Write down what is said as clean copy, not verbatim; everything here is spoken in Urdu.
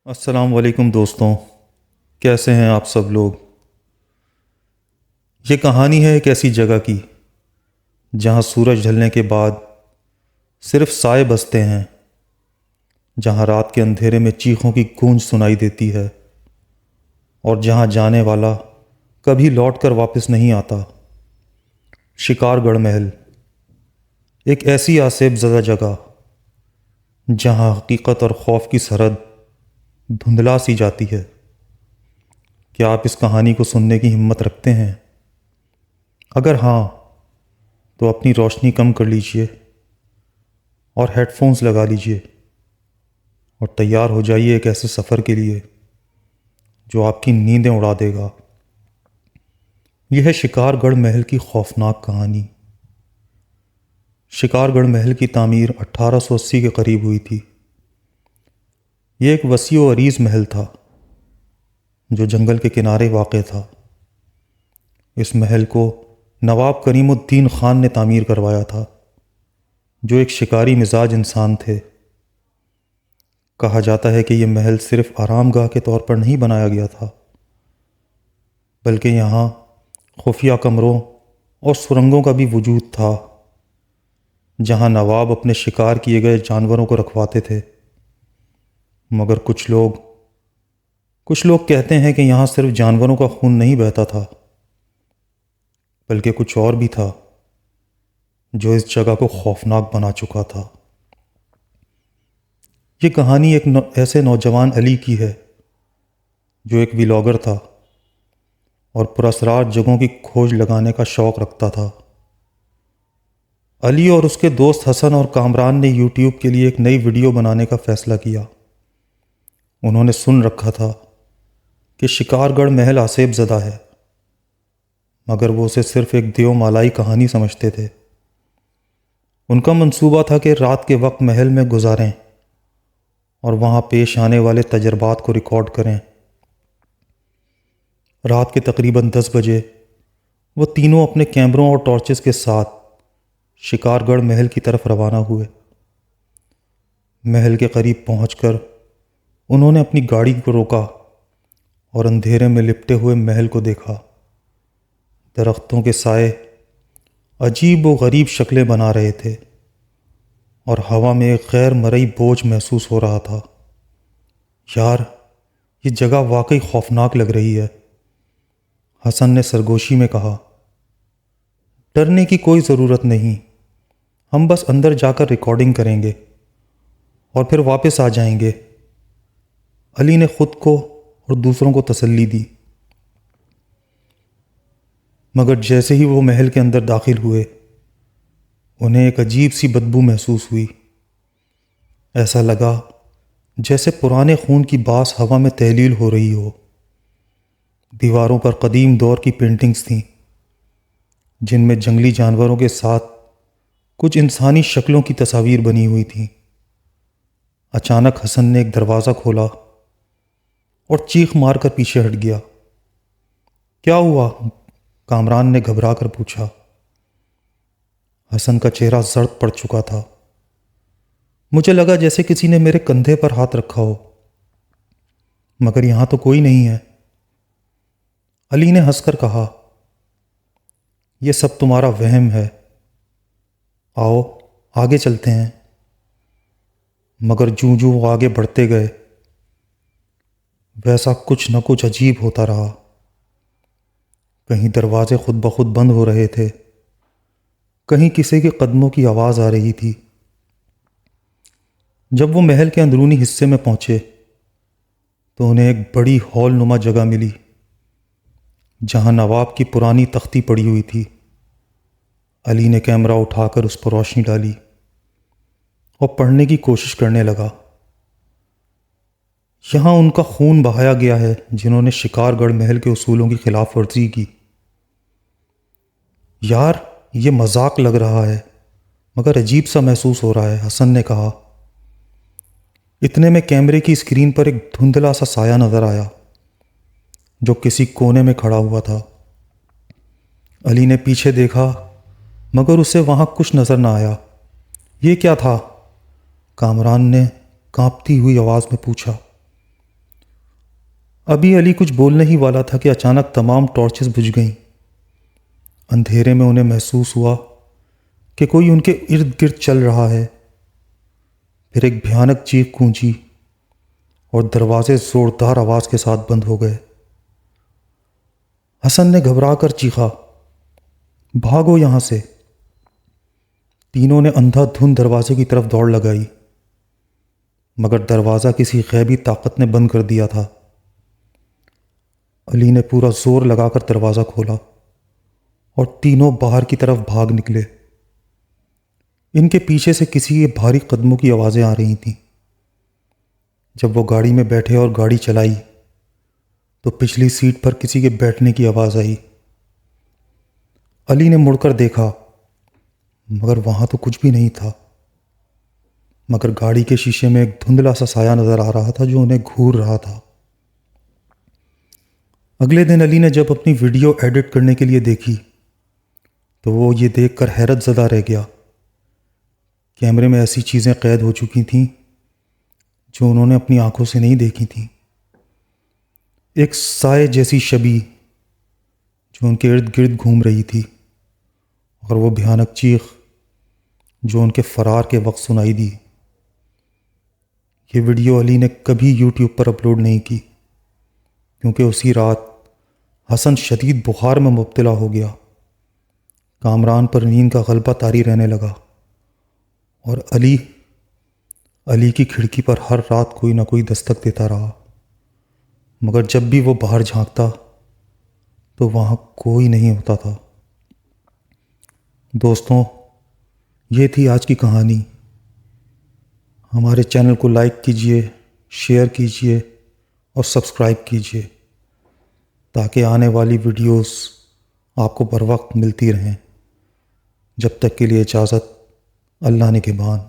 السلام علیکم دوستوں، کیسے ہیں آپ سب لوگ؟ یہ کہانی ہے ایک ایسی جگہ کی جہاں سورج ڈھلنے کے بعد صرف سائے بستے ہیں، جہاں رات کے اندھیرے میں چیخوں کی گونج سنائی دیتی ہے اور جہاں جانے والا کبھی لوٹ کر واپس نہیں آتا۔ شکار گڑھ محل ایک ایسی آسیب زدہ جگہ جہاں حقیقت اور خوف کی سرحد دھندلا سی جاتی ہے۔ کیا آپ اس کہانی کو سننے کی ہمت رکھتے ہیں؟ اگر ہاں تو اپنی روشنی کم کر لیجئے اور ہیڈ فونز لگا لیجئے اور تیار ہو جائیے ایک ایسے سفر کے لیے جو آپ کی نیندیں اڑا دے گا۔ یہ ہے شکار گڑھ محل کی خوفناک کہانی۔ شکار گڑھ محل کی تعمیر 1880 کے قریب ہوئی تھی۔ یہ ایک وسیع و عریض محل تھا جو جنگل کے کنارے واقع تھا۔ اس محل کو نواب کریم الدین خان نے تعمیر کروایا تھا، جو ایک شکاری مزاج انسان تھے۔ کہا جاتا ہے کہ یہ محل صرف آرام گاہ کے طور پر نہیں بنایا گیا تھا، بلکہ یہاں خفیہ کمروں اور سرنگوں کا بھی وجود تھا، جہاں نواب اپنے شکار کیے گئے جانوروں کو رکھواتے تھے۔ مگر کچھ لوگ کہتے ہیں کہ یہاں صرف جانوروں کا خون نہیں بہتا تھا، بلکہ کچھ اور بھی تھا جو اس جگہ کو خوفناک بنا چکا تھا۔ یہ کہانی ایک ایسے نوجوان علی کی ہے جو ایک ولاگر تھا اور پراسرار جگہوں کی کھوج لگانے کا شوق رکھتا تھا۔ علی اور اس کے دوست حسن اور کامران نے یوٹیوب کے لیے ایک نئی ویڈیو بنانے کا فیصلہ کیا۔ انہوں نے سن رکھا تھا کہ شکار گڑھ محل آسیب زدہ ہے، مگر وہ اسے صرف ایک دیو مالائی کہانی سمجھتے تھے۔ ان کا منصوبہ تھا کہ رات کے وقت محل میں گزاریں اور وہاں پیش آنے والے تجربات کو ریکارڈ کریں۔ رات کے تقریباً 10 بجے وہ تینوں اپنے کیمروں اور ٹارچز کے ساتھ شکار گڑھ محل کی طرف روانہ ہوئے۔ محل کے قریب پہنچ کر انہوں نے اپنی گاڑی کو روکا اور اندھیرے میں لپٹے ہوئے محل کو دیکھا۔ درختوں کے سائے عجیب و غریب شکلیں بنا رہے تھے اور ہوا میں ایک غیر مرئی بوجھ محسوس ہو رہا تھا۔ یار، یہ جگہ واقعی خوفناک لگ رہی ہے، حسن نے سرگوشی میں کہا۔ ڈرنے کی کوئی ضرورت نہیں، ہم بس اندر جا کر ریکارڈنگ کریں گے اور پھر واپس آ جائیں گے، علی نے خود کو اور دوسروں کو تسلی دی۔ مگر جیسے ہی وہ محل کے اندر داخل ہوئے، انہیں ایک عجیب سی بدبو محسوس ہوئی۔ ایسا لگا جیسے پرانے خون کی باس ہوا میں تحلیل ہو رہی ہو۔ دیواروں پر قدیم دور کی پینٹنگز تھیں، جن میں جنگلی جانوروں کے ساتھ کچھ انسانی شکلوں کی تصاویر بنی ہوئی تھیں۔ اچانک حسن نے ایک دروازہ کھولا اور چیخ مار کر پیچھے ہٹ گیا۔ کیا ہوا؟ کامران نے گھبرا کر پوچھا۔ حسن کا چہرہ زرد پڑ چکا تھا۔ مجھے لگا جیسے کسی نے میرے کندھے پر ہاتھ رکھا ہو، مگر یہاں تو کوئی نہیں ہے، علی نے ہنس کر کہا۔ یہ سب تمہارا وہم ہے، آؤ آگے چلتے ہیں۔ مگر جوں وہ آگے بڑھتے گئے، ویسا کچھ نہ کچھ عجیب ہوتا رہا۔ کہیں دروازے خود بخود بند ہو رہے تھے، کہیں کسی کے قدموں کی آواز آ رہی تھی۔ جب وہ محل کے اندرونی حصے میں پہنچے تو انہیں ایک بڑی ہال نما جگہ ملی، جہاں نواب کی پرانی تختی پڑی ہوئی تھی۔ علی نے کیمرہ اٹھا کر اس پر روشنی ڈالی اور پڑھنے کی کوشش کرنے لگا۔ یہاں ان کا خون بہایا گیا ہے جنہوں نے شکار گڑھ محل کے اصولوں کی خلاف ورزی کی۔ یار، یہ مذاق لگ رہا ہے مگر عجیب سا محسوس ہو رہا ہے، حسن نے کہا۔ اتنے میں کیمرے کی اسکرین پر ایک دھندلا سا سایہ نظر آیا جو کسی کونے میں کھڑا ہوا تھا۔ علی نے پیچھے دیکھا مگر اسے وہاں کچھ نظر نہ آیا۔ یہ کیا تھا؟ کامران نے کانپتی ہوئی آواز میں پوچھا۔ ابھی علی کچھ بولنے ہی والا تھا کہ اچانک تمام ٹارچز بجھ گئیں۔ اندھیرے میں انہیں محسوس ہوا کہ کوئی ان کے ارد گرد چل رہا ہے۔ پھر ایک بھیانک چیخ گونجی اور دروازے زوردار آواز کے ساتھ بند ہو گئے۔ حسن نے گھبرا کر چیخا، بھاگو یہاں سے! تینوں نے اندھا دھند دروازے کی طرف دوڑ لگائی، مگر دروازہ کسی غیبی طاقت نے بند کر دیا تھا۔ علی نے پورا زور لگا کر دروازہ کھولا اور تینوں باہر کی طرف بھاگ نکلے۔ ان کے پیچھے سے کسی کے بھاری قدموں کی آوازیں آ رہی تھیں۔ جب وہ گاڑی میں بیٹھے اور گاڑی چلائی تو پچھلی سیٹ پر کسی کے بیٹھنے کی آواز آئی۔ علی نے مڑ کر دیکھا، مگر وہاں تو کچھ بھی نہیں تھا، مگر گاڑی کے شیشے میں ایک دھندلا سا سایہ نظر آ رہا تھا جو انہیں گھور رہا تھا۔ اگلے دن علی نے جب اپنی ویڈیو ایڈٹ کرنے کے لیے دیکھی تو وہ یہ دیکھ کر حیرت زدہ رہ گیا۔ کیمرے میں ایسی چیزیں قید ہو چکی تھیں جو انہوں نے اپنی آنکھوں سے نہیں دیکھی تھیں۔ ایک سائے جیسی شبیہ جو ان کے ارد گرد گھوم رہی تھی، اور وہ بھیانک چیخ جو ان کے فرار کے وقت سنائی دی۔ یہ ویڈیو علی نے کبھی یوٹیوب پر اپلوڈ نہیں کی، کیونکہ اسی رات حسن شدید بخار میں مبتلا ہو گیا۔ کامران پر نیند کا غلبہ طاری رہنے لگا، اور علی کی کھڑکی پر ہر رات کوئی نہ کوئی دستک دیتا رہا، مگر جب بھی وہ باہر جھانکتا تو وہاں کوئی نہیں ہوتا تھا۔ دوستوں، یہ تھی آج کی کہانی۔ ہمارے چینل کو لائک کیجئے، شیئر کیجئے اور سبسکرائب کیجئے تاکہ آنے والی ویڈیوز آپ کو بر وقت ملتی رہیں۔ جب تک کے لیے اجازت، اللہ نگہبان۔